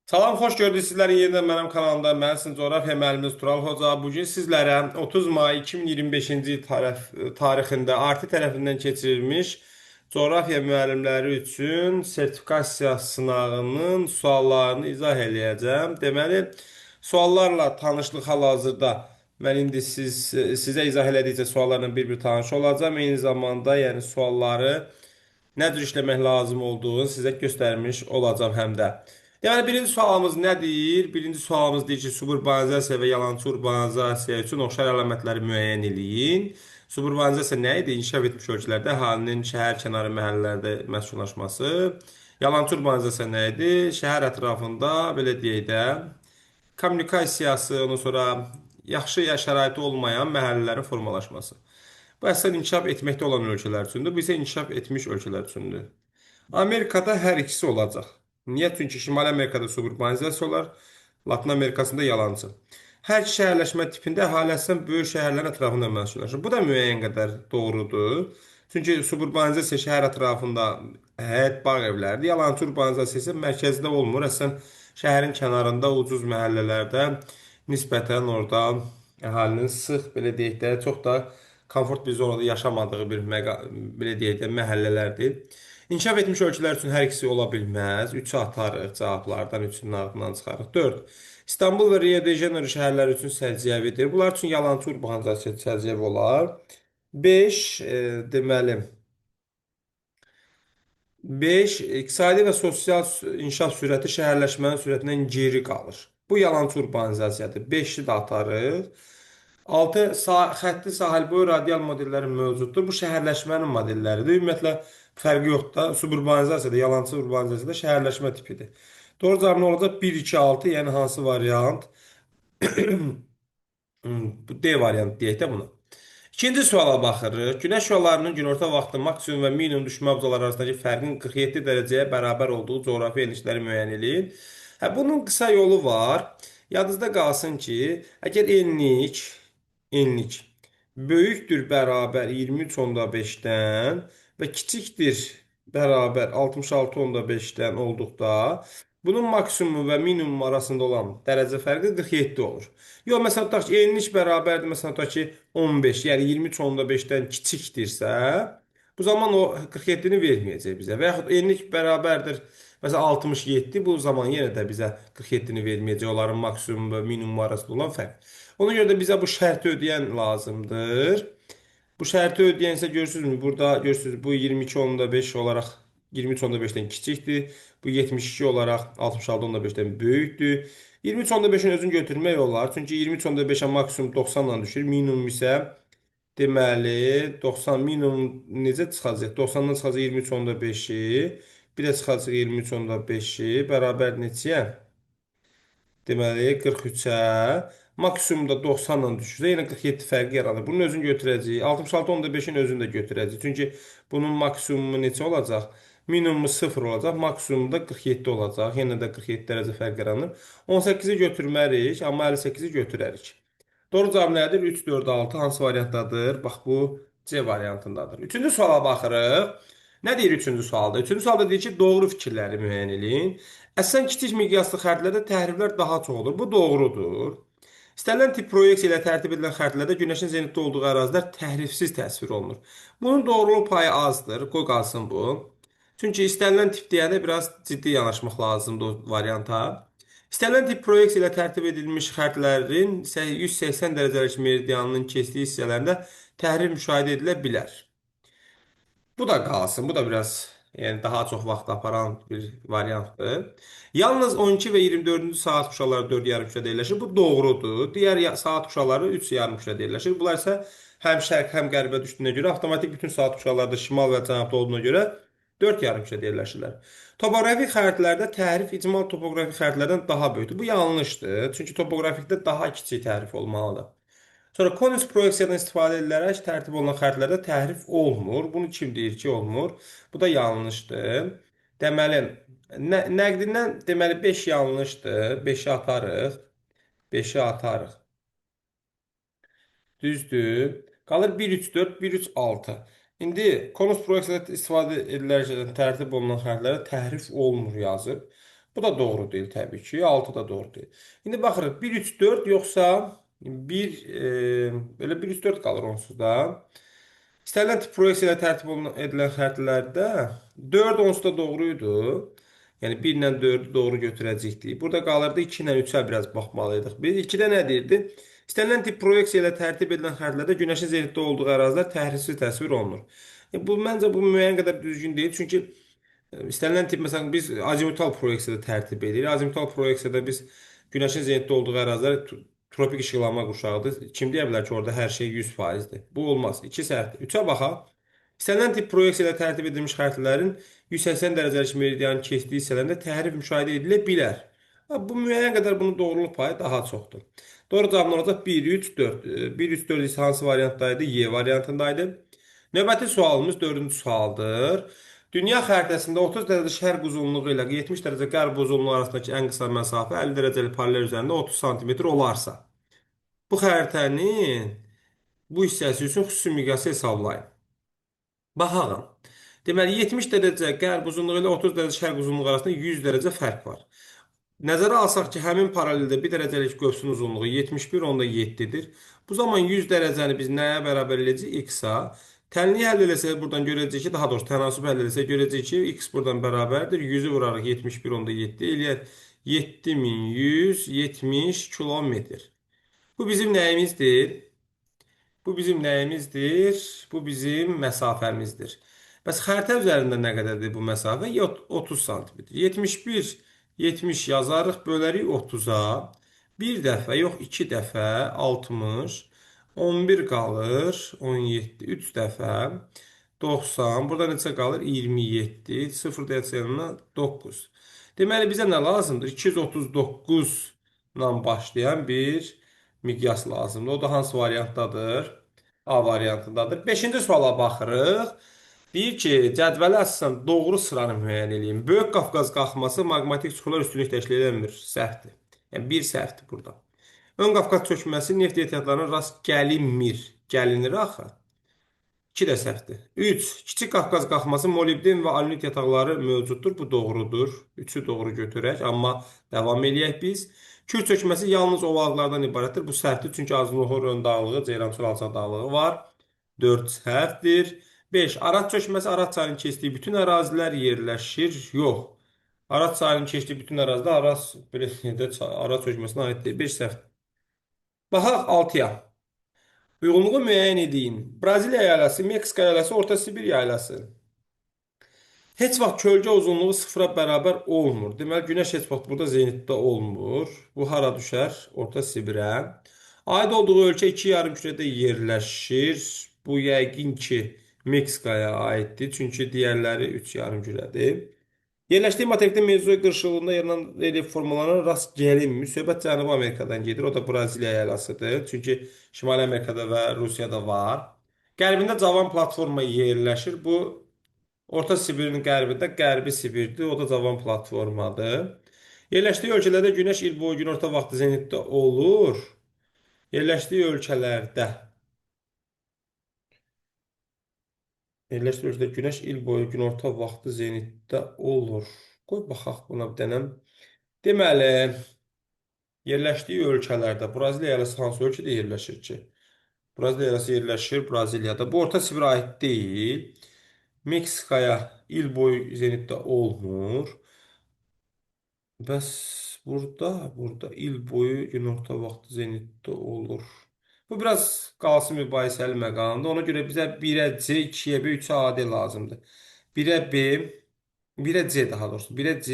Salam, xoş gördük sizləri yenidən mənim kanalımda. Mən sizin coğrafiya müəlliminiz Tural Hoca. Bugün sizlərə 30 may 2025-ci il tarixində Arti tərəfindən keçirilmiş coğrafiya müəllimləri üçün sertifikasiya sınağının suallarını izah eləyəcəm. Deməli, suallarla tanışlıq hal-hazırda mən indi sizə izah elədikcə suallarla bir-bir tanış olacağam. Eyni zamanda, yəni sualları nə cür işləmək lazım olduğunu sizə göstərmiş olacağam həm də. Deməli, birinci sualımız nədir? Birinci sualımız deyir ki, suburbanizasiya və yalançı urbanizasiya üçün oxşar əlamətləri müəyyən eləyin. Suburbanizasiya nə idi? İnkişaf etmiş ölkələrdə əhalinin şəhər kənarı məhəllələrdə məskunlaşması. Yalançı urbanizasiya nə idi? Şəhər ətrafında, belə deyək də, kommunikasiyası, ondan sonra yaxşı şəraiti olmayan məhəllələrin formalaşması. Bu əslində inkişaf etməkdə olan ölkələr üçündür. Bu isə inkişaf etmiş ölkələr üçündür. Amerikada hər ikisi olacaq. Niyə? Çünki Şimali Amerikada suburbanizasiya olar, Latın Amerikasında yalançı. Hər iki şəhərləşmə tipində əhali əsasən böyük şəhərlərin ətrafında məskunlaşır. Bu da müəyyən qədər doğrudur. Çünki suburbanizasiya şəhər ətrafında həyət, bağ evləridir. Yalançı urbanizasiya isə mərkəzdə olmur. Əsasən şəhərin kənarında, ucuz məhəllələrdə nisbətən orada əhalinin sıx, belə deyək də, çox da komfort bir zonada yaşamadığı belə deyək də, məhəllələrdir. İnkişaf etmiş ölkələr üçün hər ikisi ola bilməz. 3-ü atarıq, cavablardan 3-ünün ardından çıxarıq. 4. İstanbul və Rio de Janeiro şəhərləri üçün səciyyəvidir. Bunlar üçün yalançı urbanizasiya səciyyəvi olar. 5. Deməli, 5. İqtisadi və sosial inkişaf sürəti şəhərləşmənin sürətindən geri qalır. Bu yalançı urbanizasiyadır. 5-i də atarıq. 6. Xətti sahilboyu radial modelləri mövcuddur. Bu şəhərləşmənin modelləridir. Ümumiyyətlə fərqi yoxdur da. Suburbanizasiyada, yalançı urbanizasiyada şəhərləşmə tipidir. Doğru cavab nə olacaq? 1, 2, 6. Yəni hansı variant? Bu D variantı deyək də bunu. İkinci suala baxırıq. Günəş şüalarının günorta vaxtı maksimum və minimum düşmə abzaları arasındakı fərqin 47 dərəcəyə bərabər olduğu coğrafi enlikləri müəyyən edin. Bunun qısa yolu var. Yadınızda qalsın ki, əgər enlik böyükdür bərabər 23.5-dən və kiçikdir bərabər 66.5-dən olduqda, bunun maksimumu və minimum arasında olan dərəcə fərqi 47 olur. Yox, məsələn, tutaq ki, enlik bərabərdir, məsələn, tutaq ki, 15, yəni 23.5-dən kiçikdirsə, bu zaman o 47-ni verməyəcək bizə. Və yaxud enlik bərabərdir, məsələn, 67, bu zaman yenə də bizə 47-ni verməyəcək, onların maksimum və minimum arasında olan fərq. Ona görə də bizə bu şərti ödəyən lazımdır. Bu şərti ödəyən isə görürsünüzmü? Burada görürsünüz bu 22.5 olaraq 23.5-dən kiçikdir. Bu 72 olaraq 66.5-dən böyükdür. 23.5-in özünü götürmək olar. Çünki 23.5-ə maksimum 90-la düşür. Minimum isə deməli 90 minimum necə çıxacaq? 90-dan çıxacaq 23.5-i. Bir də çıxacaq 23.5-i bərabər neçəyə? Deməli 43-ə maksimumda 90-la düşürsə yenə 47 fərqi yaranır. Bunun özünü götürəcəyik. 66.5-in özünü də götürəcəyik. Çünki bunun maksimumu neçə olacaq? Minimumu 0 olacaq, maksimumu da 47 olacaq. Yenə də 47 dərəcə fərq yaranır. 18-i götürmərik, amma 58-i götürərik. Doğru cavab nədir? 3, 4, 6 hansı variantdadır? Bax bu C variantındadır. Üçüncü suala baxırıq. Nə deyir üçüncü sualda? Üçüncü sualda deyir ki, doğru fikirləri müəyyən edin. Əslən kiçik miqyaslı xəritələrdə təhriflər daha çox olur. Bu doğrudur. İstənilən tip proyeksiya ilə tərtib edilən xəritələrdə günəşin zenitdə olduğu ərazilər təhrifsiz təsvir olunur. Bunun doğruluq payı azdır. Qoy qalsın bu. Çünki istənilən tip deyəndə biraz ciddi yanaşmaq lazımdır o varianta. İstənilən tip proyeksiya ilə tərtib edilmiş xəritələrin 180 dərəcəlik meridianının keçdiyi hissələrində təhrif müşahidə edilə bilər. Bu da qalsın. Bu da biraz yəni daha çox vaxt aparan bir variantdır. Yalnız 12 və 24-cü saat kuşaları 4 yarım kuşada yerləşir. Bu doğrudur. Digər saat kuşaları 3 yarım kuşada yerləşir. Bunlar isə həm şərq, həm qərbə düşdüyünə görə avtomatik bütün saat kuşaları da şimal və cənubda olduğuna görə 4 yarım kuşada yerləşirlər. Topoqrafik xəritələrdə təhrif icmal topoqrafik xəritələrdən daha böyükdür. Bu yanlışdır. Çünki topoqrafikdə daha kiçik təhrif olmalıdır. Sonra konus proyeksiyadan istifadə edilərək tərtib olunan xəritələrdə təhrif olmur. Bunu kim deyir ki, olmur? Bu da yanlışdır. Deməli, nəqdindən deməli 5 yanlışdır. 5-i atarıq. 5-i atarıq. Düzdür. Qalır 1, 3, 4, 1, 3, 6. İndi konus proyeksiyada istifadə edilərək tərtib olunan xəritələrdə təhrif olmur yazıb. Bu da doğru deyil təbii ki. 6 da doğru deyil. İndi baxırıq 1 3 4 yoxsa 1 belə 1 3 4 qalır onsuz da. İstənilən tip proyeksiya ilə edilən xərtlərdə 4 onsuz da doğru idi. Yəni 1 ilə 4-ü doğru götürəcəkdik. Burada qalırdı 2 ilə 3-ə biraz baxmalıydıq. Biz 2-də nə deyirdi? İstənilən tip proyeksiya ilə tərtib edilən xərtlərdə günəşin zenitdə olduğu ərazilər təhrifsiz təsvir olunur. Məncə bu müəyyən qədər düzgün deyil. Çünki İstənilən tip məsələn biz azimutal proyeksiyada tərtib edirik. Azimutal proyeksiyada biz günəşin zenitdə olduğu ərazilər tropik işıqlanma qurşağıdır. Kim deyə bilər ki, orada hər şey 100%-dir? Bu olmaz. 2 səhvdir. 3-ə baxaq. İstənilən tip proyeksiyada tərtib edilmiş xəritələrin 180 dərəcəlik meridianın keçdiyi hissələrində təhrif müşahidə edilə bilər. Bu müəyyən qədər bunun doğruluq payı daha çoxdur. Doğru cavabın olacaq 1, 3, 4. 1, 3, 4 isə hansı variantdaydı? Y variantındaydı. Növbəti sualımız dördüncü sualdır. Dünya xəritəsində 30 dərəcə şərq uzunluğu ilə 70 dərəcə qərb uzunluğu arasındakı ən qısa məsafə 50 dərəcəlik paralel üzərində 30 sm olarsa, bu xəritənin bu hissəsi üçün xüsusi miqyası hesablayın. Baxalım. Deməli 70 dərəcə qərb uzunluğu ilə 30 dərəcə şərq uzunluğu arasında 100 dərəcə fərq var. Nəzərə alsaq ki, həmin paraleldə 1 dərəcəlik qövsün uzunluğu 71,7-dir. Bu zaman 100 dərəcəni biz nəyə bərabər eləyəcəyik? X-a. Tənliyi həll eləsək buradan görəcəyik ki, daha doğrusu tənasüb həll eləsək görəcəyik ki, x buradan bərabərdir. 100-ü vurarıq 71,7 eləyər 7170 kilometr. Bu bizim nəyimizdir? Bu bizim nəyimizdir? Bu bizim məsafəmizdir. Bəs xəritə üzərində nə qədərdir bu məsafə? 30 sm. 71, 70 yazarıq, bölərik 30-a. Bir dəfə, yox, iki dəfə 60, 11 qalır, 17, 3 dəfə 90. Burada neçə qalır? 27, 0 deyəcəyinə 9. Deməli, bizə nə lazımdır? 239 ilə başlayan bir miqyas lazımdır. O da hansı variantdadır? A variantındadır. Beşinci suala baxırıq. Deyir ki, cədvələ əsasən doğru sıranı müəyyən edin. Böyük Qafqaz qalxması maqmatik süxurlar üstünlük təşkil edilmir. Səhvdir. Yəni bir səhvdir burada. Ön Qafqaz çökməsi neft ehtiyatlarına rast gəlinmir. Gəlinir axı. 2 də səhvdir. 3. Kiçik Qafqaz qalxması molibden və aluminit yataqları mövcuddur. Bu doğrudur. 3-ü doğru götürək, amma davam eləyək biz. Kür çökməsi yalnız ovalıqlardan ibarətdir. Bu səhvdir, çünki azınlığı ön dağlığı, Ceyrançol alçaq dağlığı var. 4 səhvdir. 5. Araz çökməsi Araz çayının keçdiyi bütün ərazilər yerləşir. Yox. Araz çayının keçdiyi bütün ərazilər Araz çökməsinə aid deyil. 5 səhv. Baxaq 6-ya. Uyğunluğu müəyyən edin. Braziliya yayləsi, Meksika yayləsi, Orta Sibir yayləsi. Heç vaxt kölgə uzunluğu sıfıra bərabər olmur. Deməli, günəş heç vaxt burada zenitdə olmur. Bu hara düşər? Orta Sibirə. Aid olduğu ölkə iki yarımkürədə yerləşir. Bu yəqin ki, Meksikaya aiddir. Çünki digərləri 3 yarımkürədir. Yerləşdiyi materikdə Mezozoik qırşığında yaranan relyef formalarına rast gəlinmir. Söhbət Cənubi Amerikadan gedir. O da Braziliya yaylasıdır. Çünki Şimali Amerikada və Rusiyada var. Qərbində cavan platforma yerləşir. Bu Orta Sibirin qərbində Qərbi Sibirdir. O da cavan platformadır. Yerləşdiyi ölkələrdə günəş il boyu günorta vaxtı zenitdə olur. Yerləşdiyi ölkələrdə Yerləşdiyi ölkədə günəş il boyu günorta vaxtı zenitdə olur. Qoy baxaq buna bir dənəm. Deməli, yerləşdiyi ölkələrdə Braziliya yayləsi hansı ölkədə yerləşir ki? Braziliya yayləsi yerləşir Braziliyada. Bu Orta Sibirə aid deyil. Meksikaya il boyu zenitdə olmur. Bəs burada il boyu günorta vaxtı zenitdə olur. Bu biraz qalsın mübahisəli məqamdır. Ona görə bizə 1-ə C, 2-yə B, 3-ə AD lazımdır. 1-ə B, 1-ə C daha doğrusu. 1-ə C,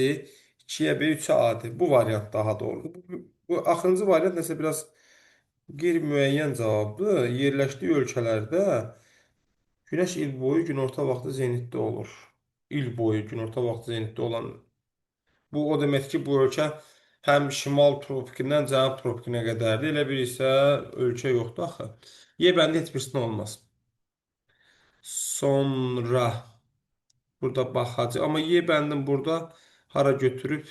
2-yə B, 3-ə AD. Bu variant daha doğrudur. Bu axırıncı variant nəsə biraz qeyri-müəyyən cavabdır. Yerləşdiyi ölkələrdə günəş il boyu günorta vaxtı zenitdə olur. İl boyu günorta vaxtı zenitdə olan. Bu o demək ki, bu ölkə həm şimal tropikindən cənub tropikinə qədərdir. Elə bir isə ölkə yoxdur axı. Y bəndi heç birisində olmaz. Sonra burada baxacaq. Amma Y bəndin burada hara götürüb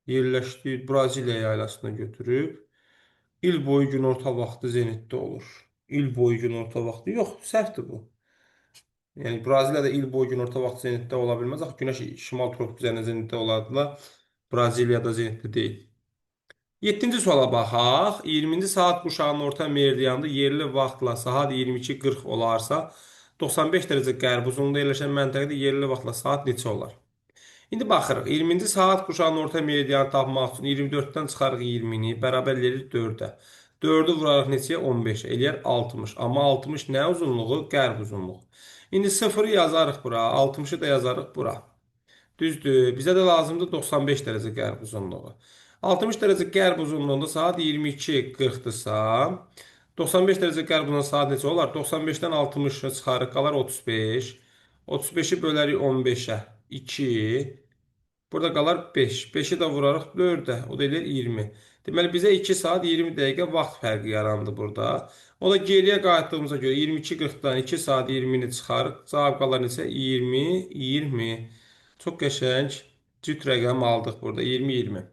yerləşdiyi Braziliya yaylasına götürüb il boyu günorta vaxtı zenitdə olur. İl boyu günorta vaxtı yox, səhvdir bu. Yəni Braziliyada il boyu günorta vaxtı zenitdə ola bilməz. Axı günəş şimal tropik üzərində zenitdə olardılar. Braziliyada zenitdə deyil. 7-ci suala baxaq. 20-ci saat quşağının orta meridianında yerli vaxtla saat 22:40 olarsa, 95 dərəcə qərb uzunluğunda yerləşən məntəqədə yerli vaxtla saat neçə olar? İndi baxırıq. 20-ci saat quşağının orta meridianı tapmaq üçün 24-dən çıxarıq 20-ni, bərabər eləyirik 4-ə. 4-ü vurarıq neçəyə? 15-ə. Eləyər 60. Amma 60 nə uzunluğu? Qərb uzunluğu. İndi 0-ı yazarıq bura, 60-ı da yazarıq bura. Düzdür. Bizə də lazımdır 95 dərəcə qərb uzunluğu. 60 dərəcə qərb uzunluğunda saat 22:40-dırsa, 95 dərəcə qərb uzunluğunda saat neçə olar? 95-dən 60-ı çıxarıq, qalar 35. 35-i bölərik 15-ə. 2. Burada qalar 5. 5-i də vurarıq 4-ə. O da eləyir 20. Deməli, bizə 2 saat 20 dəqiqə vaxt fərqi yarandı burada. O da geriyə qayıtdığımıza görə 22:40-dan 2 saat 20-ni çıxarıq. Cavab qalar neçə? 20, 20. Çox qəşəng cüt rəqəm aldıq burada. 20, 20.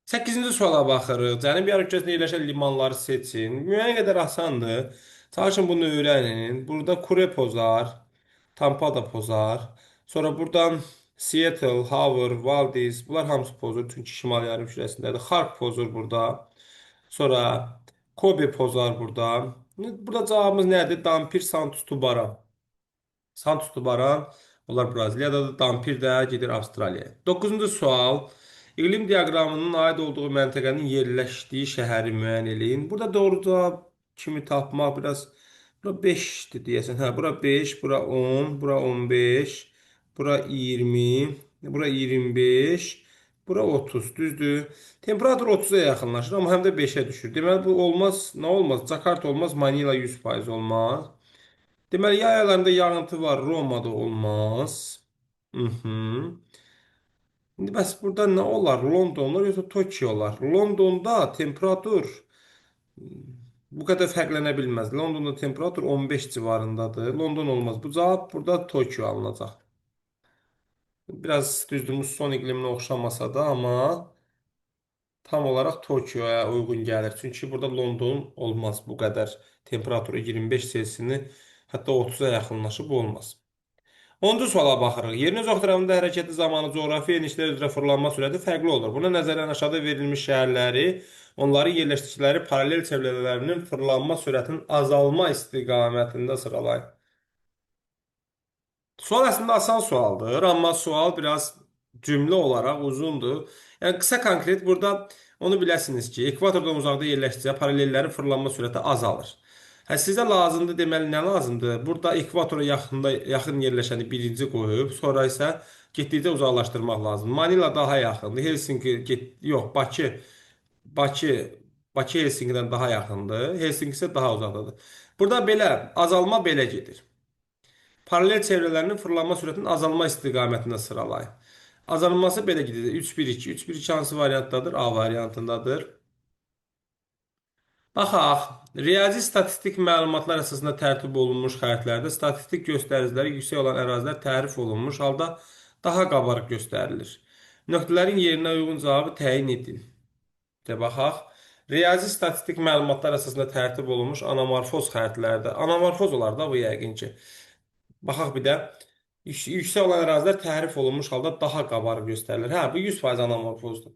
8-ci suala baxırıq. Cənubi Yarımkürəsində yerləşən limanları seçin. Müəyyən qədər asandır. Çalışın bunu öyrənin. Burada Kure pozar, Tampa da pozar. Sonra buradan Seattle, Howard, Valdez bunlar hamısı pozur. Çünki şimal yarımkürəsindədir. Xark pozur burada. Sonra Kobe pozar burada. Burada cavabımız nədir? Dampir, Santos, Tubaran. Santos Tubaran, onlar Braziliyadadır. Dampir də gedir Avstraliyaya. 9-cu sual. İqlim diaqramının aid olduğu məntəqənin yerləşdiyi şəhəri müəyyən eləyin. Burada doğru cavab kimi tapmaq biraz bura 5-dir deyəsən. Hə, bura 5, bura 10, bura 15, bura 20, bura 25, bura 30. Düzdür? Temperatur 30-a yaxınlaşır, amma həm də 5-ə düşür. Deməli bu olmaz, nə olmaz? Jakarta olmaz, Manila 100% olmaz. Deməli, yay aylarında yağıntı var, Romada olmaz. Mhm. İndi bəs burada nə olar? London olar, yoxsa Tokyo olar? Londonda temperatur bu qədər fərqlənə bilməz. Londonda temperatur 15 civarındadır. London olmaz. Bu cavab burada Tokyo alınacaq. Biraz düzdür, muson iqliminə oxşamasa da, amma tam olaraq Tokyoya uyğun gəlir. Çünki burada London olmaz bu qədər temperaturu 25 Selsini hətta 30-a yaxınlaşıb olmaz. 10-cu suala baxırıq. Yerin öz ətrafında hərəkəti zamanı coğrafi enişlər üzrə fırlanma sürəti fərqli olur. Buna nəzərən aşağıda verilmiş şəhərləri, onların yerləşdikləri paralel çevrələrinin fırlanma sürətinin azalma istiqamətində sıralayın. Sual əslində asan sualdır, amma sual biraz cümlə olaraq uzundur. Yəni qısa konkret burada onu biləsiniz ki, ekvatordan uzaqda yerləşsə paralellərin fırlanma sürəti azalır. Hə, sizə lazımdır, deməli nə lazımdır? Burada ekvatora yaxın yerləşəni birinci qoyub, sonra isə getdikcə uzaqlaşdırmaq lazımdır. Manila daha yaxındır. Yox, Bakı Bakı Helsinkidən daha yaxındır. Helsinki isə daha uzaqdadır. Burada belə azalma belə gedir. Paralel çevrələrinin fırlanma sürətinin azalma istiqamətində sıralayın. Azalması belə gedir. 3-1-2. 3-1-2 hansı variantdadır? A variantındadır. Baxaq. Riyazi statistik məlumatlar əsasında tərtib olunmuş xəritlərdə statistik göstəriciləri yüksək olan ərazilər tərif olunmuş halda daha qabarıq göstərilir. Nöqtələrin yerinə uyğun cavabı təyin edin. De baxaq. Riyazi statistik məlumatlar əsasında tərtib olunmuş anamorfoz xəritlərdə. Anamorfoz olar da bu yəqin ki. Baxaq bir də. Yüksək olan ərazilər tərif olunmuş halda daha qabarıq göstərilir. Hə, bu 100% anamorfozdur.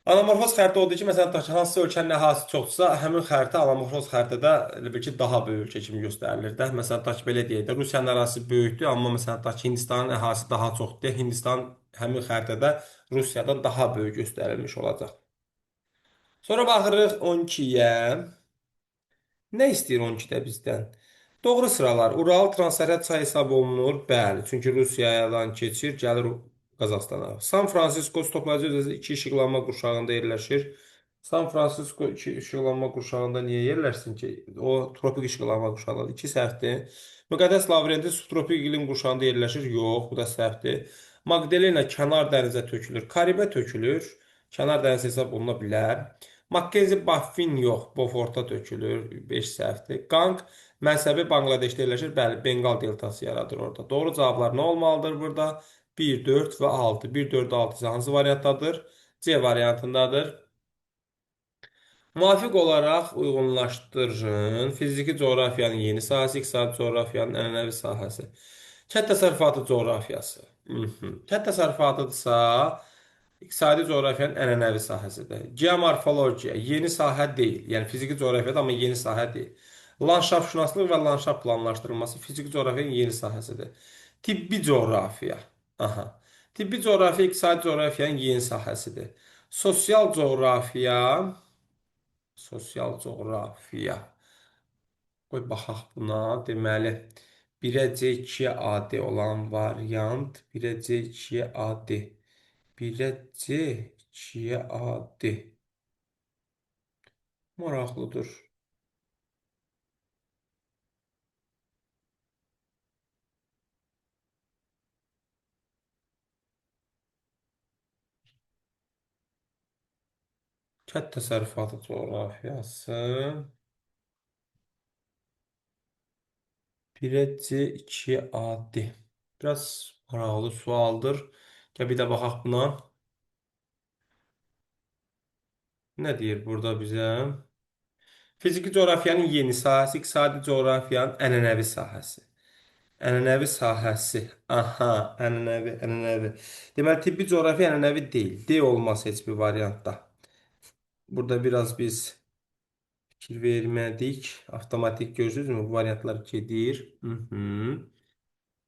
Anamorfoz xəritə olduğu ki, məsələn, tutaq ki, hansısa ölkənin əhalisi çoxdursa, həmin xəritə anamorfoz xəritədə elə bil ki, daha böyük ölkə kimi göstərilir də. Məsələn, tutaq ki, belə deyək də, Rusiyanın ərazisi böyükdür, amma məsələn, tutaq ki, Hindistanın əhalisi daha çoxdur. Hindistan həmin xəritədə Rusiyadan daha böyük göstərilmiş olacaq. Sonra baxırıq 12-yə. Nə istəyir 12-də bizdən? Doğru sıralar. Ural transsərhəd çayı hesab olunur. Bəli, çünki Rusiyadan keçir, gəlir Qazaxstana. San Fransisko toplayıcı özəsi 2 işıqlanma qurşağında yerləşir. San Fransisko 2 işıqlanma qurşağında niyə yerləşsin ki? O tropik işıqlanma qurşağındadır. 2 səhvdir. Müqəddəs Lavrenti subtropik iqlim qurşağında yerləşir. Yox, bu da səhvdir. Magdalena kənar dənizə tökülür. Karibə tökülür. Kənar dəniz hesab oluna bilər. Makkenzi Baffin yox, Boforta tökülür. 5 səhvdir. Qanq mənsəbi Banqladeşdə yerləşir. Bəli, Benqal deltası yaradır orada. Doğru cavablar nə olmalıdır burada? 1, 4 və 6. 1, 4, 6 isə hansı variantdadır? C variantındadır. Müvafiq olaraq uyğunlaşdırın. Fiziki coğrafiyanın yeni sahəsi, iqtisadi coğrafiyanın ənənəvi sahəsi. Kənd təsərrüfatı coğrafiyası. Kənd təsərrüfatıdırsa, iqtisadi coğrafiyanın ənənəvi sahəsidir. Geomorfologiya yeni sahə deyil. Yəni fiziki coğrafiyada amma yeni sahə deyil. Landşaftşünaslıq və landşaft planlaşdırılması fiziki coğrafiyanın yeni sahəsidir. Tibbi coğrafiya. Aha. Tibbi coğrafiya iqtisadi coğrafiyanın yeni sahəsidir. Sosial coğrafiya Sosial coğrafiya. Qoy baxaq buna. Deməli, 1-ə C, 2-yə AD olan variant 1-ə C, 2-yə AD. 1-ə C, 2-yə AD. Maraqlıdır. Kənd təsərrüfatı coğrafiyası 1-ə C, 2-yə AD. Biraz maraqlı sualdır. Gəl bir də baxaq buna. Nə deyir burada bizə? Fiziki coğrafiyanın yeni sahəsi, iqtisadi coğrafiyanın ənənəvi sahəsi. Ənənəvi sahəsi. Aha, ənənəvi. Deməli, tibbi coğrafiya ənənəvi deyil. D olmaz heç bir variantda. Burada biraz biz fikir vermədik. Avtomatik görürsünüzmü? Bu variantlar gedir.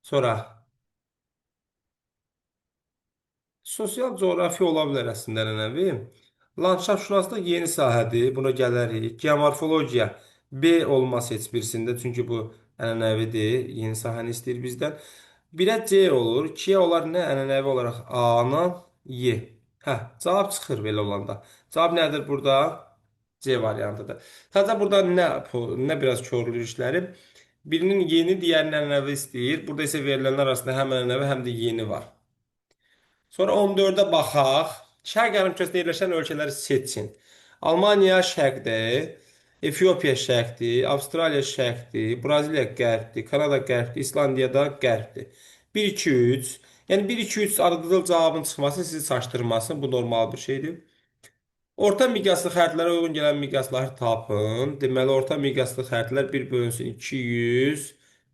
Sonra sosial coğrafiya ola bilər əslində ənənəvi. Landşaftşünaslıq yeni sahədir. Buna gələrik. Geomorfologiya B olmaz heç birisində. Çünki bu ənənəvidir. Yeni sahəni istəyir bizdən. 1-ə C olur. 2-yə olar nə? Ənənəvi olaraq A-nan Y. Hə, cavab çıxır belə olanda. Cavab nədir burada? C variantıdır. Sadəcə burada nə biraz korluyur işləri. Birinin yeni, digərinin ənənəvi istəyir. Burada isə verilənlər arasında həm ənənəvi, həm də yeni var. Sonra 14-ə baxaq. Şərq yarımkürəsində yerləşən ölkələri seçin. Almaniya şərqdir, Efiopiya şərqdir, Avstraliya şərqdir, Braziliya qərbdir, Kanada qərbdir, İslandiya da qərbdir. 1 2 3. Yəni 1 2 3 ardıcıl cavabın çıxması sizi çaşdırmasın. Bu normal bir şeydir. Orta miqyaslı xəritlərə uyğun gələn miqyasları tapın. Deməli, orta miqyaslı xəritlər 1 bölünsün 200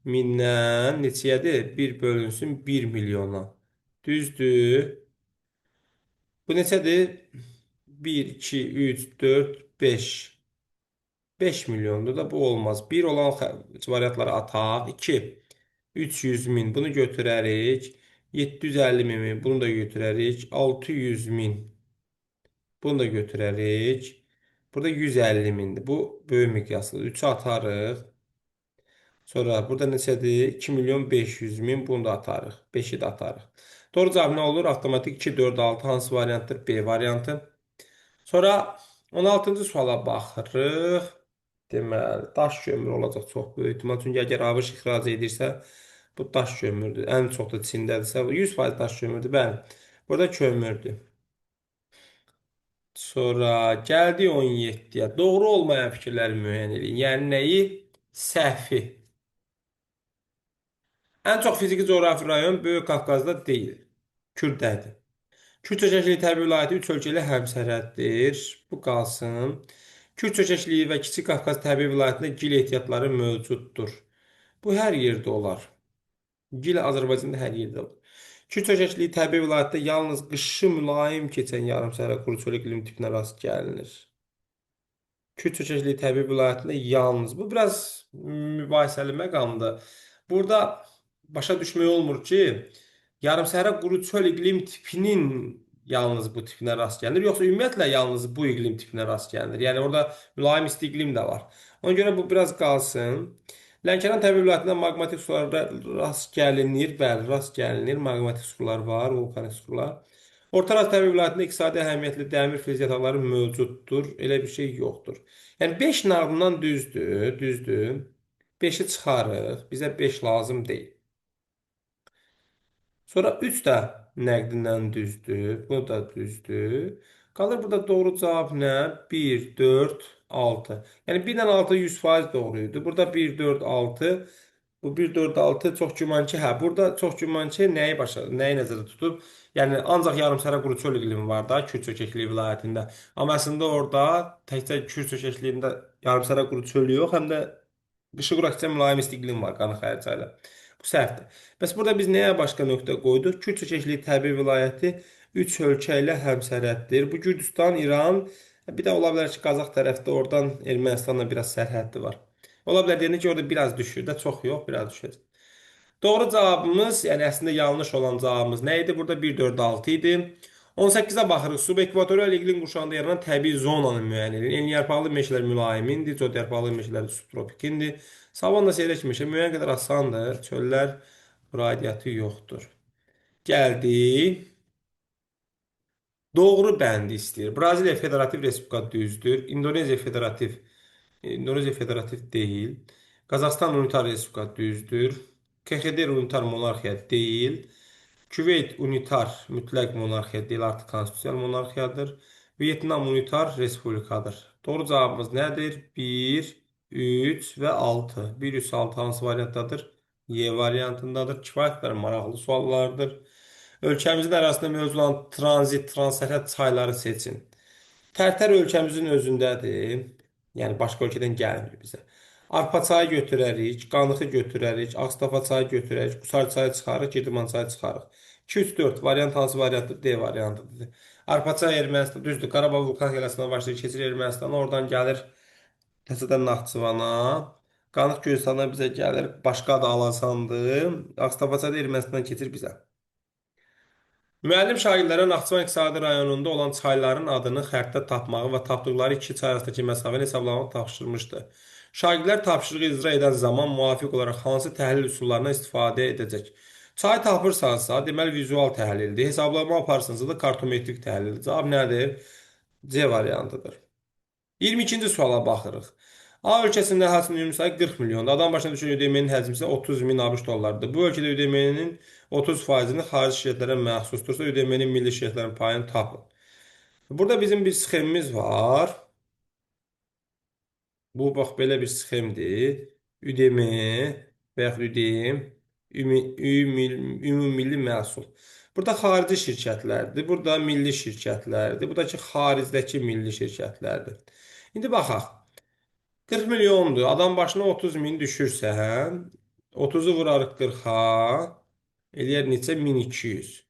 mindən neçəyədir? 1 bölünsün 1 milyona. Düzdür. Bu neçədir? 1, 2, 3, 4, 5. 5 milyondur da bu olmaz. 1 olan variantları ataq. 2. 300 min. Bunu götürərik. 750 min. Bunu da götürərik. 600 min. Bunu da götürərik. Burada 150 mindir. Bu böyük miqyaslı. 3'ü atarıq. Sonra burada neçədir? 2 milyon 500 min. Bunu da atarıq. 5'i də atarıq. Doğru cavab nə olur? Avtomatik 2, 4, 6 hansı variantdır? B variantı. Sonra 16-cı suala baxırıq. Deməli, daş kömürü olacaq çox böyük ehtimal. Çünki əgər ABŞ ixrac edirsə, bu daş kömürdür. Ən çox da Çindədirsə, 100% daş kömürdür. Bəli, burada kömürdür. Sonra gəldik 17-yə. Doğru olmayan fikirləri müəyyən edin. Yəni nəyi? Səhvi. Ən çox fiziki coğrafi rayon Böyük Qafqazda deyil. Kürdədir. Kür çökəkliyi təbii vilayəti 3 ölkə ilə həmsərhəddir. Bu qalsın. Kür çökəkliyi və Kiçik Qafqaz təbii vilayətində gil ehtiyatları mövcuddur. Bu hər yerdə olar. Gil Azərbaycanda hər yerdə olur. Kür çökəkliyi təbii vilayətdə yalnız qışı mülayim keçən yarımsərhəd quru çöl iqlim tipinə rast gəlinir. Kür çökəkliyi təbii vilayətində yalnız. Bu biraz mübahisəli məqamdır. Burada başa düşmək olmur ki, yarımsəhra quru çöl iqlim tipinin yalnız bu tipinə rast gəlinir, yoxsa ümumiyyətlə yalnız bu iqlim tipinə rast gəlinir. Yəni orada mülayim isti iqlim də var. Ona görə bu biraz qalsın. Lənkəran təbii vilayətində maqmatik sulara rast gəlinir. Bəli, rast gəlinir. Maqmatik sular var, vulkanik sular. Orta Araz təbii vilayətində iqtisadi əhəmiyyətli dəmir filiz yataqları mövcuddur. Elə bir şey yoxdur. Yəni 5 nağdından düzdür. 5-i çıxarıq. Bizə 5 lazım deyil. Sonra 3 də nəqdindən düzdür. Bu da düzdür. Qalır burada doğru cavab nə? 1, 4, 6. Yəni 1 ilə 6 100% doğruydu. Burada 1, 4, 6 Bu 1,4,6 çox güman ki, hə, burada çox güman ki, nəyi nəzərdə tutub? Yəni ancaq yarımsara quru çöl iqlimi var da, Kür çökəkliyi vilayətində. Amma əslində orada təkcə Kür çökəkliyində yarımsara quru çöl yox, həm də qışı quraqca mülayim isti iqlim var Qanı ilə. Bu səhvdir. Bəs burada biz nəyə başqa nöqtə qoyduq? Kür çökəkliyi təbii vilayəti 3 ölkə ilə həmsərhəddir. Bu Gürcüstan, İran, bir də ola bilər ki, Qazax tərəfdə oradan Ermənistanla biraz sərhəddi var. Ola bilər deyəndə ki, orada biraz düşür də, çox yox, biraz düşəcək. Doğru cavabımız, yəni əslində yanlış olan cavabımız nə idi? Burada 1,4,6 idi. 18-ə baxırıq. Subekvatorial iqlim qurşağında yaranan təbii zonanın müəyyən edin. Enliyarpaqlı meşələr mülayimindir, codyarpaqlı meşələr subtropikindir. Savanna seyrək meşə müəyyən qədər asandır. Çöllər radiatı yoxdur. Gəldik. Doğru bəndi istəyir. Braziliya Federativ Respublika düzdür. İndoneziya Federativ deyil. Qazaxıstan Unitar Respublika düzdür. KXDR Unitar Monarxiya deyil. Küveyt Unitar mütləq monarxiya deyil, artıq konstitusiya monarxiyadır. Vyetnam Unitar Respublikadır. Doğru cavabımız nədir? 1, 3 və 6. 1, 3, 6 hansı variantdadır? Y variantındadır. Kifayət qədər maraqlı suallardır. Ölkəmizin ərazisində mövcud olan tranzit, transsərhəd çayları seçin. Tərtər ölkəmizin özündədir. Yəni başqa ölkədən gəlmir bizə. Arpa çayı götürərik, Qanıxı götürərik, Ağstafa çayı götürərik, Qusar çayı çıxarıq, Girdiman çayı çıxarıq. 2, 3, 4 variant hansı variantdır? D variantıdır. Arpa çayı Ermənistan düzdür. Qarabağ vulkan yeləsindən başlayır, keçir Ermənistana, oradan gəlir təzədən Naxçıvana. Qanıq Gürcüstandan bizə gəlir, başqa da Alasandır. Ağstafa çayı da Ermənistandan keçir bizə. Müəllim şagirdlərə Naxçıvan iqtisadi rayonunda olan çayların adını xəritdə tapmağı və tapdıqları iki çay arasındakı məsafəni hesablamağı tapşırmışdı. Şagirdlər tapşırığı icra edən zaman müvafiq olaraq hansı təhlil üsullarından istifadə edəcək? Çayı tapırsansa, deməli vizual təhlildir. Hesablama aparsınızsa da kartometrik təhlildir. Cavab nədir? C variantıdır. 22-ci suala baxırıq. A ölkəsində əhalinin ümumi sayı 40 milyondur. Adam başına düşən ÜDM-nin həcmi isə 30 min ABŞ dollarıdır. Bu ölkədə ÜDM-nin 30%-ni xarici şirkətlərə məxsusdursa, ÜDM-nin milli şirkətlərin payını tapın. Burada bizim bir sxemimiz var. Bu, bax, belə bir sxemdir. ÜDM və yaxud ÜDM, ümumilli məhsul. Burada xarici şirkətlərdir. Burada milli şirkətlərdir. Bu da ki, xaricdəki milli şirkətlərdir. İndi baxaq. 40 milyondur. Adam başına 30 min düşürsə, 30-u vurarıq 40-a, eləyər neçə? 1200.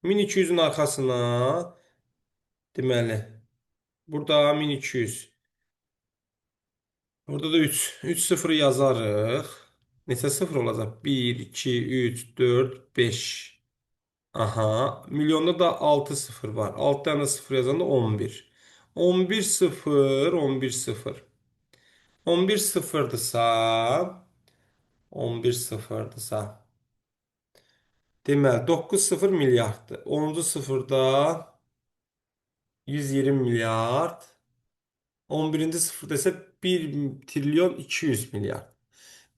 1200-ün arxasına, deməli, burada 1200. Burada da 3. 3 sıfır yazarıq. Neçə sıfır olacaq? 1, 2, 3, 4, 5. Aha. Milyonda da 6 sıfır var. 6 tane sıfır yazanda 11. 11 sıfır, 11 sıfır. 11 sıfırdırsa, 11 sıfırdırsa, deməli 9 sıfır milyarddır. 10-cu sıfırda 120 milyard. 11-ci sıfırda isə 1 trilyon 200 milyard.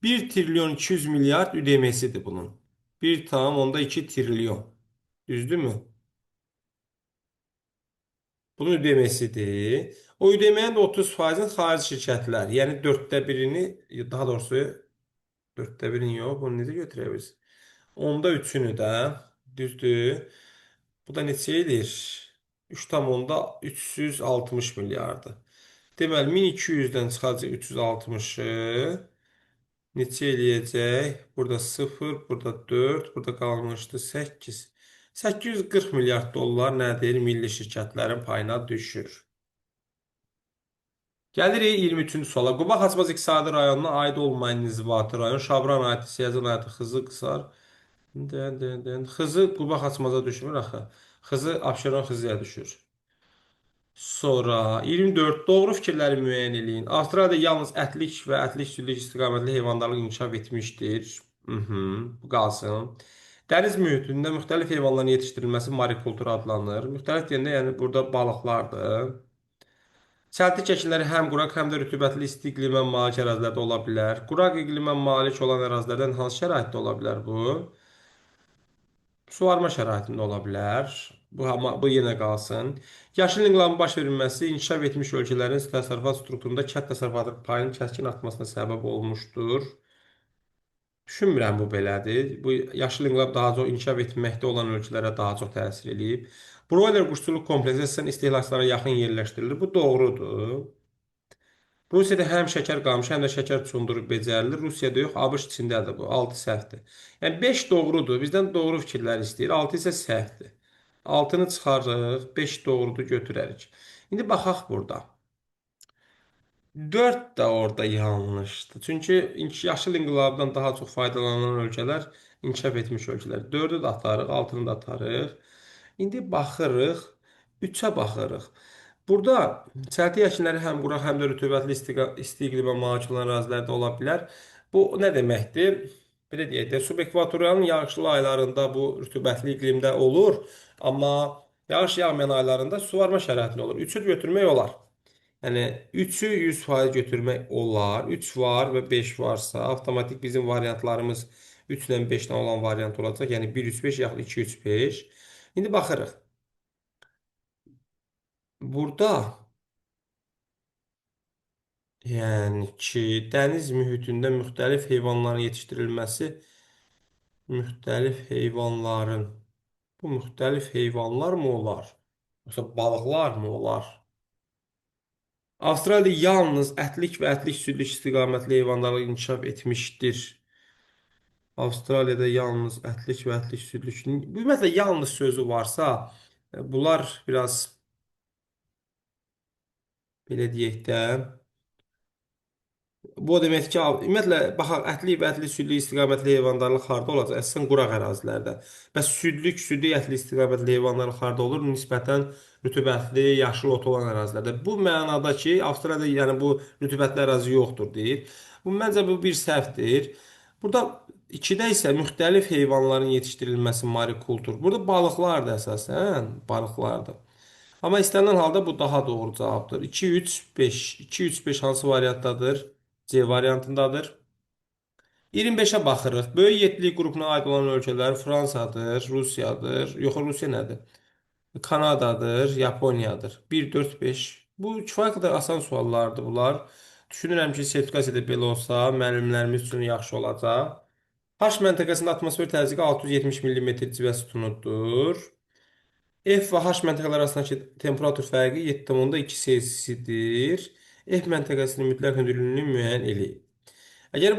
1 trilyon 200 milyard ödemesidir bunun. 1,2 trilyon. Düzdürmü? Bunun ödemesidir. O ödeməyin də 30%-ni xarici şirkətlər, yəni 1/4-ni, daha doğrusu 1/4-ni yox, bunu necə götürə biliriz? 3-ünü də, düzdür. Bu da neçə edir? 3,360 milyardır. Deməli, 1200-dən çıxacaq 360-ı. Neçə eləyəcək? Burada 0, burada 4, burada qalmışdı 8. 840 milyard dollar nədir? Milli şirkətlərin payına düşür. Gəlirik 23-cü suala. Quba Xaçmaz iqtisadi rayonuna aid olmayan inzibati rayon, Şabran aid, Siyəzən aid, Xızı, Qısar. Xızı Quba Xaçmaza düşmür axı. Xızı Abşeron Xızıya düşür. Sonra 24 doğru fikirləri müəyyən eləyin. Avstraliyada yalnız ətlik və ətlik südlük istiqamətli heyvandarlıq inkişaf etmişdir. Bu qalsın. Dəniz mühitində müxtəlif heyvanların yetişdirilməsi marikultur adlanır. Müxtəlif deyəndə, yəni burada balıqlardır. Çəltik əkinləri həm quraq, həm də rütubətli isti iqlimə malik ərazilərdə ola bilər. Quraq iqlimə malik olan ərazilərdən hansı şəraitdə ola bilər bu? Suvarma şəraitində ola bilər. Bu yenə qalsın. Yaşıl inqilabın baş verilməsi inkişaf etmiş ölkələrin təsərrüfat strukturunda kənd təsərrüfatı payının kəskin artmasına səbəb olmuşdur. Düşünmürəm bu belədir. Bu yaşıl inqilab daha çox inkişaf etməkdə olan ölkələrə daha çox təsir eləyib. Broiler quşçuluq kompleksi əsasən istehlakçılara yaxın yerləşdirilir. Bu doğrudur. Rusiyada həm şəkər qamışı, həm də şəkər çunduru becərilir. Rusiyada yox, ABŞ içindədir bu. 6 səhvdir. Yəni 5 doğrudur. Bizdən doğru fikirlər istəyir. 6 isə səhvdir. 6-nı çıxarırıq, 5 doğrudur götürərik. İndi baxaq burada. 4 də orada yanlışdır. Çünki yaşıl inqilabdan daha çox faydalanan ölkələr inkişaf etmiş ölkələr. 4-ü də atarıq, 6-nı da atarıq. İndi baxırıq, 3-ə baxırıq. Burada çəlti əkinləri həm quraq, həm də rütubətli isti iqlimə malik olan ərazilərdə ola bilər. Bu nə deməkdir? Belə deyək də, subekvatorialın yağışlı aylarında bu rütubətli iqlimdə olur, amma yağış yağmayan aylarında suvarma şəraitində olur. 3-ü götürmək olar. Yəni 3-ü 100% götürmək olar. 3 var və 5 varsa, avtomatik bizim variantlarımız 3 ilə 5 ilə olan variant olacaq. Yəni 1-3-5 yaxud 2-3-5. İndi baxırıq. Burada yəni ki, dəniz mühitində müxtəlif heyvanların bu müxtəlif heyvanlar mı olar? Yoxsa balıqlar mı olar? Avstraliya yalnız ətlik və ətlik südlük istiqamətli heyvanlarla inkişaf etmişdir. Avstraliyada yalnız ətlik və ətlik südlük. Bu ümumiyyətlə yalnız sözü varsa, bunlar biraz belə deyək də, bu o deməkdir ki, ümumiyyətlə baxaq, ətli və ətli südlü istiqamətli heyvandarlıq harda olacaq? Əsasən quraq ərazilərdə. Bəs südlü ətli istiqamətli heyvandarlıq harda olur? Nisbətən rütubətli, yaşıl ot olan ərazilərdə. Bu mənada ki, Avstraliyada yəni bu rütubətli ərazi yoxdur deyir. Məncə bu bir səhvdir. Burada ikidə isə müxtəlif heyvanların yetişdirilməsi marikultur. Burada balıqlardır əsasən, balıqlardır. Amma istənilən halda bu daha doğru cavabdır. 2, 3, 5. 2, 3, 5 hansı variantdadır? C variantındadır. 25-ə baxırıq. Böyük yeddilik qrupuna aid olan ölkələr Fransadır, Rusiyadır. Yox, Rusiya nədir? Kanadadır, Yaponiyadır. 1, 4, 5. Bu kifayət qədər asan suallardır bunlar. Düşünürəm ki, sertifikasiyada belə olsa, müəllimlərimiz üçün yaxşı olacaq. H məntəqəsində atmosfer təzyiqi 670 mm civə sütunudur. F və H məntəqələri arasındakı temperatur fərqi 7,2 Selsidir. F məntəqəsinin mütləq hündürlüyünü müəyyən eləyin. Əgər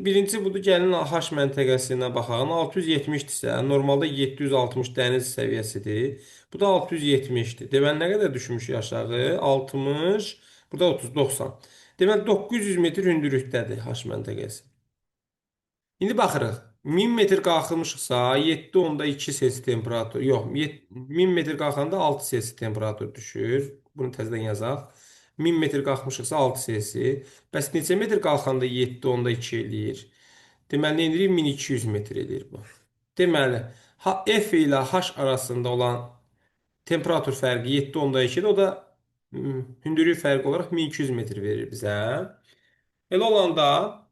birinci budur, gəlin H məntəqəsinə baxaq. 670-dirsə, normalda 760 dəniz səviyyəsidir. Bu da 670-dir. Deməli, nə qədər düşmüşük aşağı? 60, burada 30, 90. Deməli, 900 metr hündürlükdədir H məntəqəsi. İndi baxırıq. 1000 metr qalxmışıqsa 7,2 Selsi temperatur. Yox, 1000 metr qalxanda 6 Selsi temperatur düşür. Bunu təzədən yazaq. 1000 metr qalxmışıqsa 6 Selsi. Bəs neçə metr qalxanda 7,2 eləyir? Deməli, nə edirik? 1200 metr eləyir bu. Deməli, F ilə H arasında olan temperatur fərqi 7,2-dir. O da hündürlük fərqi olaraq 1200 metr verir bizə. Elə olanda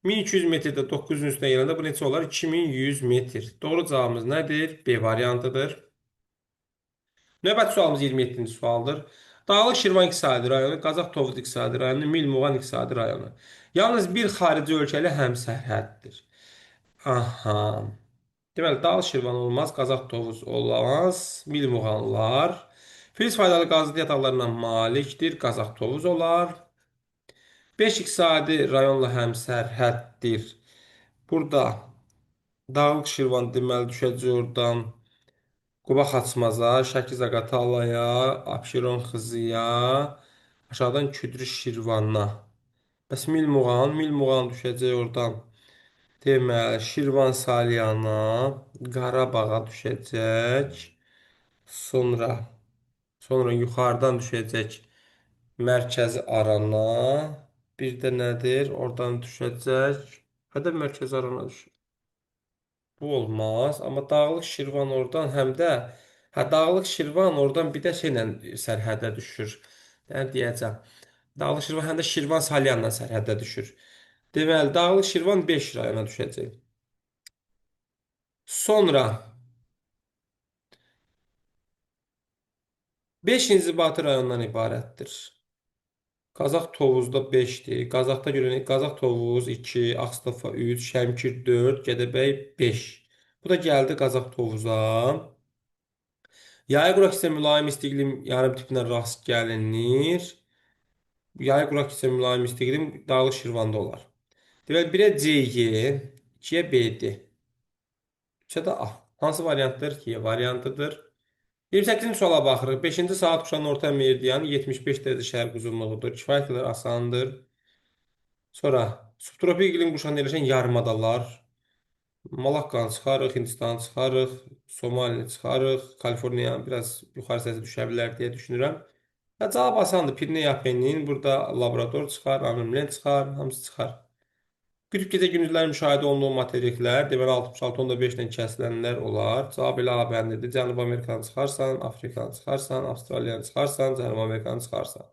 1200 metrdə 9-un üstünə gələndə bu neçə olar? 2100 metr. Doğru cavabımız nədir? B variantıdır. Növbəti sualımız 27-ci sualdır. Dağlıq Şirvan iqtisadi rayonu, Qazax Tovuz iqtisadi rayonu, Milmuğan iqtisadi rayonu. Yalnız bir xarici ölkə ilə həmsərhəddir. Aha. Deməli, Dağlıq Şirvan olmaz, Qazax Tovuz olmaz, Milmuğanlar. Filiz faydalı qazıntı yataqlarına malikdir, Qazax Tovuz olar. 5 iqtisadi rayonla həmsərhəddir. Burada Dağlıq Şirvan deməli düşəcək oradan Quba Xaçmaza, Şəki-Zaqatalaya, Abşeron Xızıya, aşağıdan Küdrü Şirvanına. Bəs Milmuğan düşəcək oradan. Deməli Şirvan Salyana, Qarabağa düşəcək. Sonra sonra yuxarıdan düşəcək Mərkəzi Arana. Bir də nədir? Oradan düşəcək. Hədə Mərkəzi Arana düşür. Bu olmaz. Amma Dağlıq Şirvan oradan həm də Dağlıq Şirvan oradan bir də şeylə sərhədə düşür. Nə deyəcəm? Dağlıq Şirvan həm də Şirvan Salyanla sərhədə düşür. Deməli, Dağlıq Şirvan 5 rayona düşəcək. Sonra 5 inzibati rayondan ibarətdir. Qazax Tovuzda 5-dir. Qazaxda görə Qazax Tovuz 2, Ağstafa 3, Şəmkir 4, Gədəbəy 5. Bu da gəldi Qazax Tovuza. Yayı quraq isə mülayim isti iqlim yarım tipinə rast gəlinir. Yayı quraq isə mülayim isti iqlim Dağlıq Şirvanda olar. Deməli 1-ə CY, 2-yə BD. 3-ə də A. Hansı variantdır? Y variantıdır. 28-ci suala baxırıq. 5-ci saat kuşanın orta meridianı 75 dərəcə şərq uzunluğudur. Kifayət qədər asandır. Sonra subtropik iqlim quşağında yerləşən yarımadalar. Malakkanı çıxarıq, Hindistanı çıxarıq, Somalini çıxarıq, Kaliforniya biraz yuxarı səsi düşə bilər deyə düşünürəm. Ya, cavab asandır. Pirneya Apennin, burada Labrador çıxar, Anamlen çıxar, hamısı çıxar. Qütb gecə gündüzləri müşahidə olunan materiklər, deməli 66.5 ilə kəsilənlər olar. Cavab elə A bəndidir. Cənubi Amerikanı çıxarsan, Afrikanı çıxarsan, Avstraliyanı çıxarsan, Cənubi Amerikanı çıxarsan.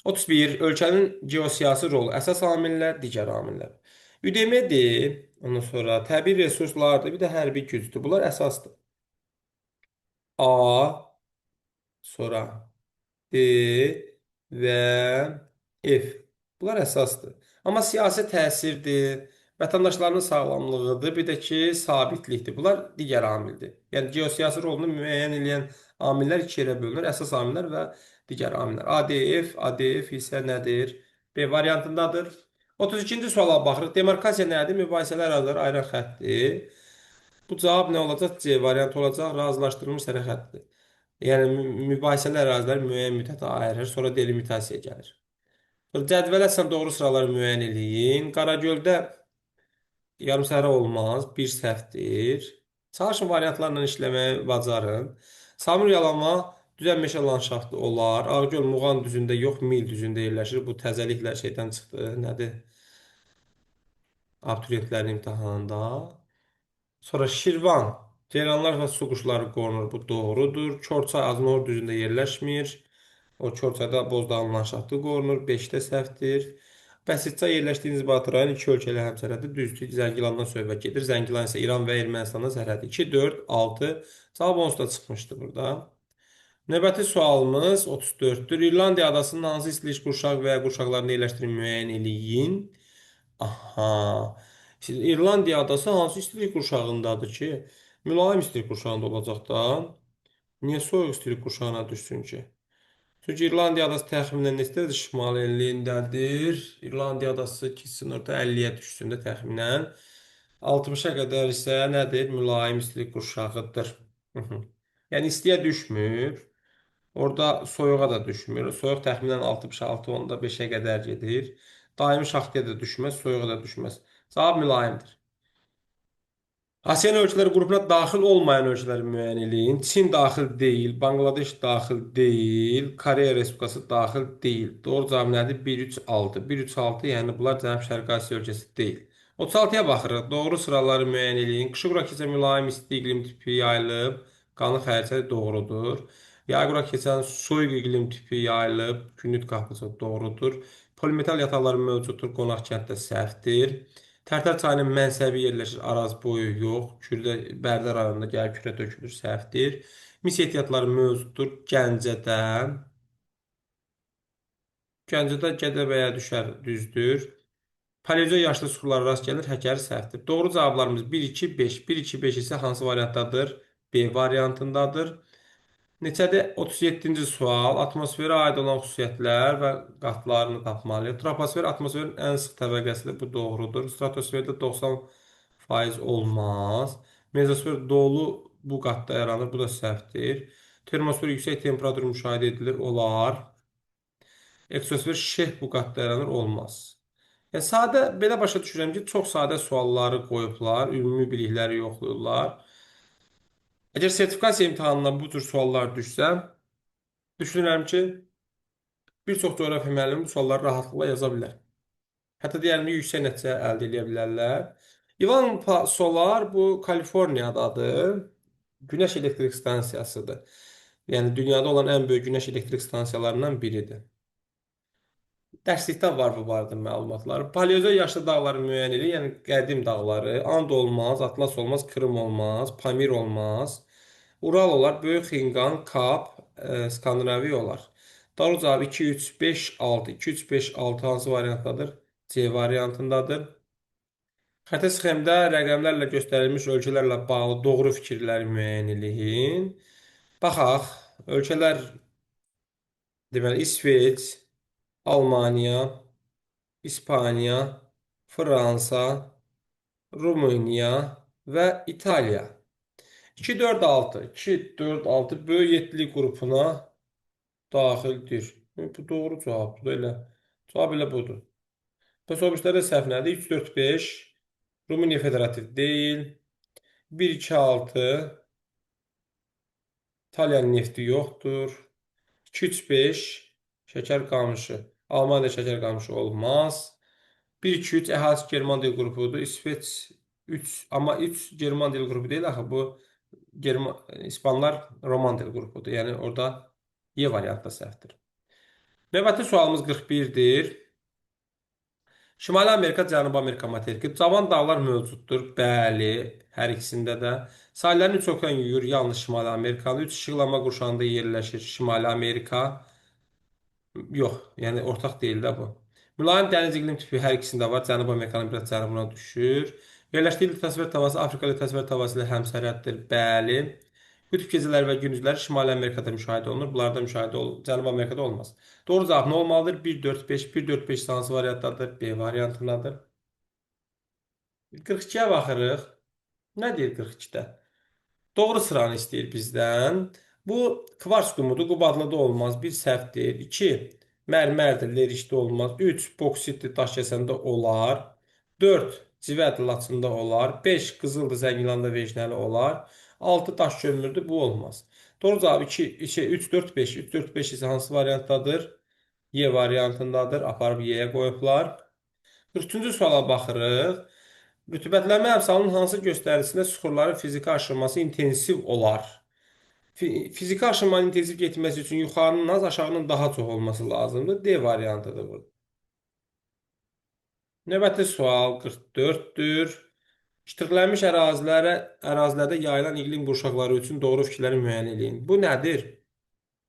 31. Ölkənin geosiyasi rolu, əsas amillər, digər amillər. UDM-dir, ondan sonra təbii resurslardır, bir də hərbi gücdür. Bunlar əsasdır. A, sonra D və F. Bunlar əsasdır. Amma siyasi təsirdir, vətəndaşların sağlamlığıdır, bir də ki, sabitlikdir. Bunlar digər amildir. Yəni, geosiyasi rolunu müəyyən edən amillər iki yerə bölünür. Əsas amillər və digər amillər. ADF, ADF isə nədir? B variantındadır. 32-ci suala baxırıq. Demarkasiya nədir? Mübahisəli əraziləri ayıran xəttdir. Bu cavab nə olacaq? C variantı olacaq. Razılaşdırılmış sərhəddir. Yəni, mübahisəli ərazilər müəyyən müddətə ayırır, sonra delimitasiya gəlir. Cədvələ sən doğru sıraları müəyyən eləyin. Qaragöldə yarımsəhra olmaz, bir səhvdir. Çalışın variantlarla işləməyi bacarın. Samur yalama düzən meşə landşaftı olar. Ağgöl Muğan düzündə yox, Mil düzündə yerləşir. Bu təzəliklə şeydən çıxdı. Nədir? Abituriyentlərin imtahanında. Sonra Şirvan. Ceyranlar və su quşları qorunur. Bu doğrudur. Korçay Aznor düzündə yerləşmir. O Korçayda Bozdağın landşaftı qorunur. 5-də səhvdir. Bəsitçay yerləşdiyiniz Batı rayon iki ölkəli həmsərhəddə düzdür. Zəngilandan söhbət gedir. Zəngilan isə İran və Ermənistanın sərhədi. 2, 4, 6. Cavab onsuz da çıxmışdı burada. Növbəti sualımız 34-dür. İrlandiya adasının hansı istilik qurşaq və ya qurşaqlarını yerləşdirin müəyyən eləyin. Aha. İrlandiya adası hansı istilik qurşağındadır ki? Mülayim istilik qurşağında olacaq da. Niyə soyuq istilik qurşağına düşsün ki? Çünki İrlandiya adası təxminən neçədir? Şimal enliyindədir. İrlandiya adası kesinliklə 50-yə düşsün də təxminən. 60-a qədər isə nədir? Mülayim istilik qurşağıdır. Yəni istiyə düşmür. Orada soyuğa da düşmür. Soyuq təxminən 66.5-ə qədər gedir. Daimi şaxtaya da düşməz, soyuğa da düşməz. Cavab mülayimdir. ASEAN ölkələri qrupuna daxil olmayan ölkələri müəyyən eləyin. Çin daxil deyil, Bangladeş daxil deyil, Koreya Respublikası daxil deyil. Doğru cavab nədir? 1-3-6. 1-3-6, yəni bunlar Cənub-Şərqi Asiya ölkəsi deyil. 36-ya baxırıq. Doğru sıraları müəyyən eləyin. Qışı qura keçən mülayim isti iqlim tipi yayılıb, qanı xərçəli doğrudur. Yay qura keçən soyuq iqlim tipi yayılıb, gündüz qapısı doğrudur. Polimetal yataqları mövcuddur, qonaq kənddə səhvdir. Tərtər çayının mənsəbi yerləşir, Araz boyu yox. Kürdə, Bərdə rayonunda gəlib kürə tökülür, səhvdir. Mis ehtiyatları mövcuddur Gəncədə. Gəncədə Gədəbəyə düşər, düzdür. Paleozoy yaşlı suxurlara rast gəlir, həkəri səhvdir. Doğru cavablarımız 1, 2, 5. 1, 2, 5 isə hansı variantdadır? B variantındadır. Neçədir? 37-ci sual. Atmosferə aid olan xüsusiyyətlər və qatlarını tapmalıyıq. Troposfer atmosferin ən sıx təbəqəsidir. Bu doğrudur. Stratosferdə 90% olmaz. Mezosfer dolu bu qatda yaranır. Bu da səhvdir. Termosfer yüksək temperatur müşahidə edilir. Olar. Eksosfer şeh bu qatda yaranır. Olmaz. Yəni, sadə, belə başa düşürəm ki, çox sadə sualları qoyublar. Ümumi bilikləri yoxlayırlar. Əgər sertifikasiya imtahanından bu cür suallar düşsə, düşünürəm ki, bir çox coğrafiya müəllimi bu sualları rahatlıqla yaza bilər. Hətta deyəlim ki, yüksək nəticə əldə edə bilərlər. İvan Solar bu Kaliforniyadadır. Günəş elektrik stansiyasıdır. Yəni, dünyada olan ən böyük günəş elektrik stansiyalarından biridir. Dərslikdə var bu barədə məlumatlar. Paleozoy yaşlı dağları müəyyən edir. Yəni qədim dağları. And olmaz, Atlas olmaz, Krım olmaz, Pamir olmaz. Ural olar, Böyük Xinqan, Kap, Skandinaviya olar. Doğru cavab 2, 3, 5, 6. 2, 3, 5, 6 hansı variantdadır? C variantındadır. Xəritə sxemdə rəqəmlərlə göstərilmiş ölkələrlə bağlı doğru fikirləri müəyyən eləyin. Baxaq, ölkələr deməli İsveç, Almaniya, İspaniya, Fransa, Rumıniya və İtaliya. 2, 4, 6. 2, 4, 6 böyük yeddilik qrupuna daxildir. Bu doğru cavabdır elə. Cavab elə budur. Bəs obrislərdə səhv nədir? 3, 4, 5. Rumıniya federativ deyil. 1, 2, 6. İtaliyanın nefti yoxdur. 2, 3, 5. Şəkər qamışı. Almaniyada şəkər qamışı olmaz. 1, 2, 3 əhalisi German dil qrupudur. İsveç 3. Amma 3 German dil qrupu deyil axı. Bu İspanlar Roman dil qrupudur. Yəni orada Y variantı da səhvdir. Növbəti sualımız 41-dir. Şimali Amerika, Cənubi Amerika materiki. Cavan dağlar mövcuddur. Bəli, hər ikisində də. Sahillərini çoxdan yuyur, yalnız Şimali Amerikanı. 3 işıqlama qurşağında yerləşir Şimali Amerika. Yox, yəni ortaq deyil də bu. Mülayim dəniz iqlim tipi hər ikisində var. Cənubi Amerikanın biraz cənubuna düşür. Yerləşdiyi litosfer tavası Afrika litosfer tavası ilə həmsərhəddir. Bəli. Qütb gecələri və gündüzləri Şimali Amerikada müşahidə olunur. Bunlarda müşahidə olunur. Cənubi Amerikada olmaz. Doğru cavab nə olmalıdır? 1, 4, 5. 1, 4, 5 hansı variantdadır? B variantındadır. 42-yə baxırıq. Nə deyir 42-də? Doğru sıranı istəyir bizdən. Bu kvars qumudur. Qub adlı da olmaz. Bir səhvdir. 2 mərmərdir. Lerişdə olmaz. 3 boksitdir. Daş kəsəndə olar. 4 civədir. Laçında olar. 5 qızıldır. Zəngilanda vecnəli olar. 6 daş kömürdür. Bu olmaz. Doğru cavab 2, 3, 4, 5. 3, 4, 5 isə hansı variantdadır? Y variantındadır. Aparıb Y-yə qoyublar. 43-cü suala baxırıq. Rütubətlənmə əmsalının hansı göstəricisində süxurların fiziki aşınması intensiv olar? Fiziki aşınmanın intensiv getməsi üçün yuxarının az, aşağının daha çox olması lazımdır. D variantıdır bu. Növbəti sual 44-dür. İştirilənmiş ərazilərdə yayılan iqlim qurşaqları üçün doğru fikirləri müəyyən edin. Bu nədir?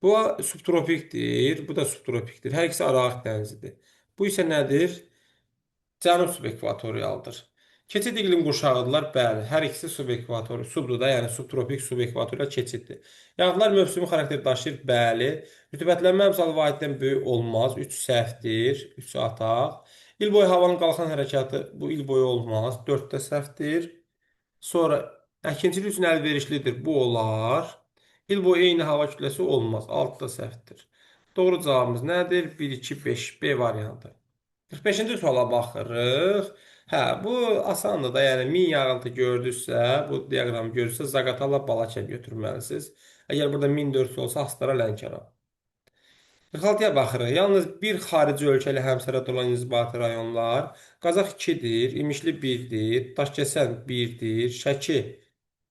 Bu subtropikdir, bu da subtropikdir. Hər ikisi Aralıq dənizidir. Bu isə nədir? Cənub subekvatorialdır. Keçid iqlim qurşağıdırlar. Bəli, hər ikisi subekvator, subdur da, yəni subtropik subekvatorial keçiddir. Yağıntılar mövsümü xarakteri daşıyır. Bəli. Rütubətlənmə əmsalı vahiddən böyük olmaz. 3 səhvdir. 3 ataq. İl boyu havanın qalxan hərəkatı bu il boyu olmaz. 4 də səhvdir. Sonra əkinçilik üçün əlverişlidir. Bu olar. İl boyu eyni hava kütləsi olmaz. 6 da səhvdir. Doğru cavabımız nədir? 1, 2, 5. B variantı. 45-ci suala baxırıq. Hə, bu asandır da, yəni 1000 yağıntı gördünüzsə, bu diaqramı görürsə, Zaqatala Balakən götürməlisiniz. Əgər burada 1400 olsa, Astara Lənkəran. 46-ya baxırıq. Yalnız bir xarici ölkə ilə həmsərhəd olan inzibati rayonlar. Qazax 2-dir, İmişli 1-dir, Daşkəsən 1-dir, Şəki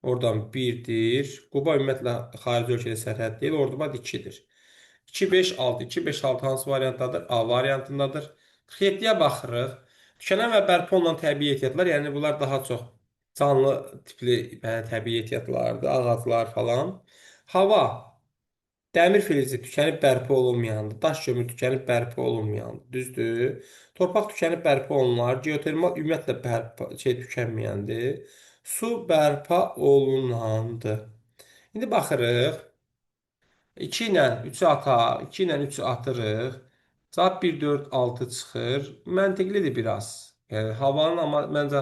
oradan 1-dir. Quba ümumiyyətlə xarici ölkə ilə sərhəd deyil, Ordubad 2-dir. 2, 5, 6. 2, 5, 6 hansı variantdadır? A variantındadır. 47-yə baxırıq. Tükənən və bərpa olunan təbii ehtiyatlar, yəni bunlar daha çox canlı tipli təbii ehtiyatlardır, ağaclar falan. Hava, dəmir filizi tükənib bərpa olunmayandır. Daş kömür tükənib bərpa olunmayandır. Düzdür? Torpaq tükənib bərpa olunar. Geotermal ümumiyyətlə tükənməyəndir. Su bərpa olunandır. İndi baxırıq. 2 ilə 3-ü ataq, 2 ilə 3-ü atırıq. Cavab 1, 4, 6 çıxır. Məntiqlidir biraz. Yəni havanın amma məncə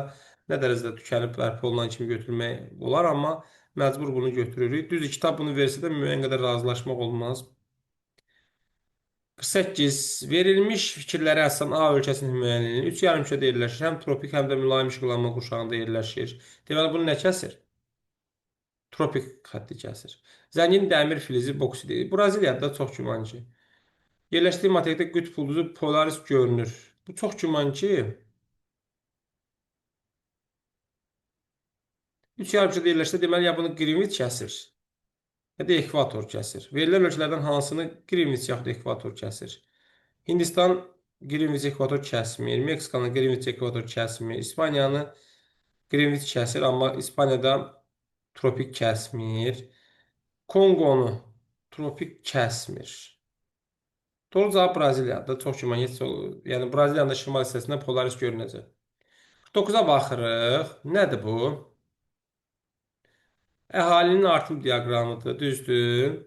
nə dərəcədə tükənib bərpa olunan kimi götürmək olar, amma məcbur bunu götürürük. Düzdür, kitab bunu versə də müəyyən qədər razılaşmaq olmaz. 48. Verilmiş fikirlərə əsasən A ölkəsinin müəyyən edin. 3 yarımkürədə yerləşir. Həm tropik, həm də mülayim işıqlanma qurşağında yerləşir. Deməli, bunu nə kəsir? Tropik xətti kəsir. Zəngin dəmir filizi boksidir. Braziliyada çox güman ki. Yerləşdiyi materikdə qütb ulduzu Polaris görünür. Bu çox güman ki, 3 yarımçıda yerləşsə, deməli ya bunu Qrinviç kəsir, ya da ekvator kəsir. Verilən ölkələrdən hansını Qrinviç yaxud ekvator kəsir? Hindistan Qrinviç ekvator kəsmir. Meksikanı Qrinviç ekvator kəsmir. İspaniyanı Qrinviç kəsir, amma İspaniyada tropik kəsmir. Konqonu tropik kəsmir. Doğru cavab Braziliyadır. Çox güman, yəni Braziliyanın da şimal hissəsində Polaris görünəcək. 49-a baxırıq. Nədir bu? Əhalinin artım diaqramıdır, düzdür.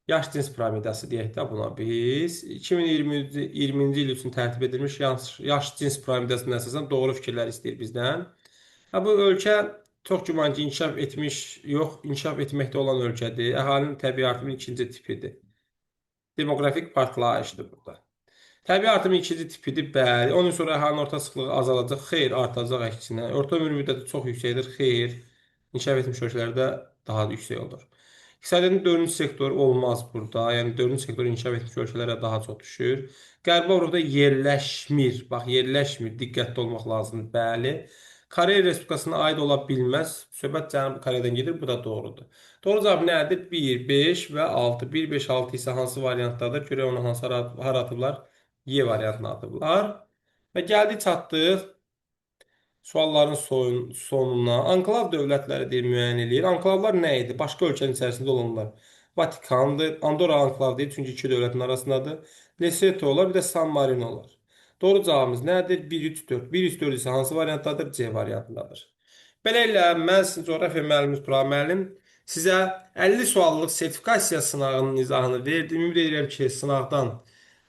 Yaş cins piramidası deyək də buna biz. 2020-ci il üçün tərtib edilmiş yaş cins piramidasına əsasən doğru fikirlər istəyir bizdən. Ha, bu ölkə çox güman ki, inkişaf etmiş, yox, inkişaf etməkdə olan ölkədir. Əhalinin təbii artımın ikinci tipidir. Demoqrafik partlayışdır burada. Təbii artımın ikinci tipidir, bəli. Onun sonra əhalinin orta sıxlığı azalacaq, xeyr, artacaq əksinə. Orta ömür müddəti çox yüksəkdir, xeyr. İnkişaf etmiş ölkələrdə daha da yüksək olur. İqtisadiyyatın dördüncü sektor olmaz burada. Yəni dördüncü sektor inkişaf etmiş ölkələrə daha çox düşür. Qərbi Avropada yerləşmir. Bax, yerləşmir. Diqqətli olmaq lazımdır. Bəli. Koreya Respublikasına aid ola bilməz. Söhbət Cənubi Koreyadan gedir. Bu da doğrudur. Doğru cavab nədir? 1, 5 və 6. 1, 5, 6 isə hansı variantdadır? Görək onu hansı haratıblar? Y variantını atıblar. Və gəldik çatdıq sualların sonuna. Anklav dövlətləri deyir, müəyyən eləyir. Anklavlar nə idi? Başqa ölkənin içərisində olanlar. Vatikandır. Andorra anklav deyil, çünki iki dövlətin arasındadır. Lesotho olar, bir də San Marino olar. Doğru cavabımız nədir? 1, 3, 4. 1, 3, 4 isə hansı variantdadır? C variantındadır. Beləliklə, mən sizin coğrafiya müəllimimiz Tural müəllim sizə 50 suallıq sertifikasiya sınağının izahını verdim. Ümid edirəm ki, sınaqdan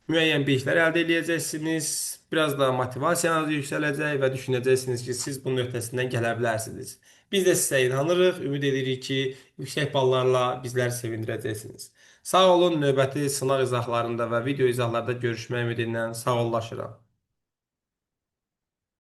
müəyyən biliklər əldə edəcəksiniz. Biraz da motivasiyanız yüksələcək və düşünəcəksiniz ki, siz bunun öhdəsindən gələ bilərsiniz. Biz də sizə inanırıq, ümid edirik ki, yüksək ballarla bizləri sevindirəcəksiniz. Sağ olun, növbəti sınaq izahlarında və video izahlarda görüşmək ümidi ilə sağollaşıram.